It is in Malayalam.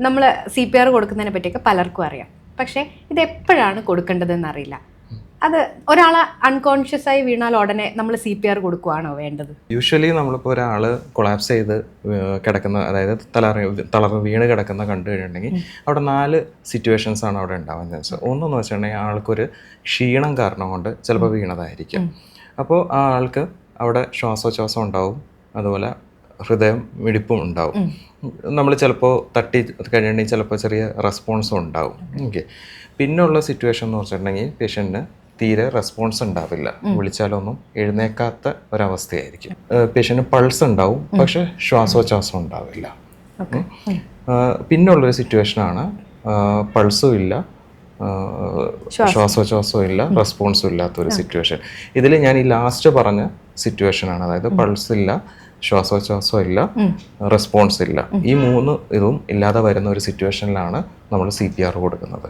നമ്മൾ CPR കൊടുക്കുന്നതിനെ പറ്റിയൊക്കെ പലർക്കും അറിയാം. പക്ഷേ ഇത് എപ്പോഴാണ് കൊടുക്കേണ്ടതെന്ന് അറിയില്ല. അത് ഒരാൾ അൺകോൺഷ്യസ് ആയി വീണാൽ ഉടനെ നമ്മൾ CPR കൊടുക്കുകയാണോ വേണ്ടത്? യൂഷ്വലി നമ്മളിപ്പോൾ ഒരാൾ കൊളാപ്സ് ചെയ്ത് കിടക്കുന്ന, അതായത് തളർന്ന് വീണ് കിടക്കുന്ന കണ്ടു കഴിഞ്ഞിട്ടുണ്ടെങ്കിൽ അവിടെ 4 സിറ്റുവേഷൻസ് ആണ് അവിടെ ഉണ്ടാവുന്നത്. ഒന്നെന്ന് വെച്ചിട്ടുണ്ടെങ്കിൽ ആൾക്കൊരു ക്ഷീണം കാരണം കൊണ്ട് ചിലപ്പോൾ വീണതായിരിക്കും. അപ്പോൾ ആ ആൾക്ക് അവിടെ ശ്വാസോച്ഛ്വാസം ഉണ്ടാവും, അതുപോലെ ഹൃദയം മിടിപ്പും ഉണ്ടാവും. നമ്മൾ ചിലപ്പോൾ തട്ടി കഴിഞ്ഞിട്ടുണ്ടെങ്കിൽ ചിലപ്പോൾ ചെറിയ റെസ്പോൺസും ഉണ്ടാവും. ഓക്കെ. പിന്നെയുള്ള സിറ്റുവേഷൻ എന്ന് വെച്ചിട്ടുണ്ടെങ്കിൽ പേഷ്യൻറ്റിന് തീരെ റെസ്പോൺസ് ഉണ്ടാവില്ല, വിളിച്ചാലൊന്നും എഴുന്നേക്കാത്ത ഒരവസ്ഥയായിരിക്കും. പേഷ്യൻറ്റിന് പൾസ് ഉണ്ടാവും, പക്ഷെ ശ്വാസോച്ഛ്വാസം ഉണ്ടാവില്ല. പിന്നുള്ളൊരു സിറ്റുവേഷനാണ് പൾസും ഇല്ല, ശ്വാസോച്ഛ്വാസവും ഇല്ല, റെസ്പോൺസും ഇല്ലാത്തൊരു സിറ്റുവേഷൻ. ഇതിൽ ഞാൻ ഈ ലാസ്റ്റ് പറഞ്ഞ സിറ്റുവേഷനാണ്, അതായത് പൾസ് ഇല്ല, ശ്വാസോച്ഛ്വാസം ഇല്ല, റെസ്പോൺസ് ഇല്ല. ഈ 3 ഇതും ഇല്ലാതെ വരുന്ന ഒരു സിറ്റുവേഷനിലാണ് നമ്മൾ CPR കൊടുക്കുന്നത്.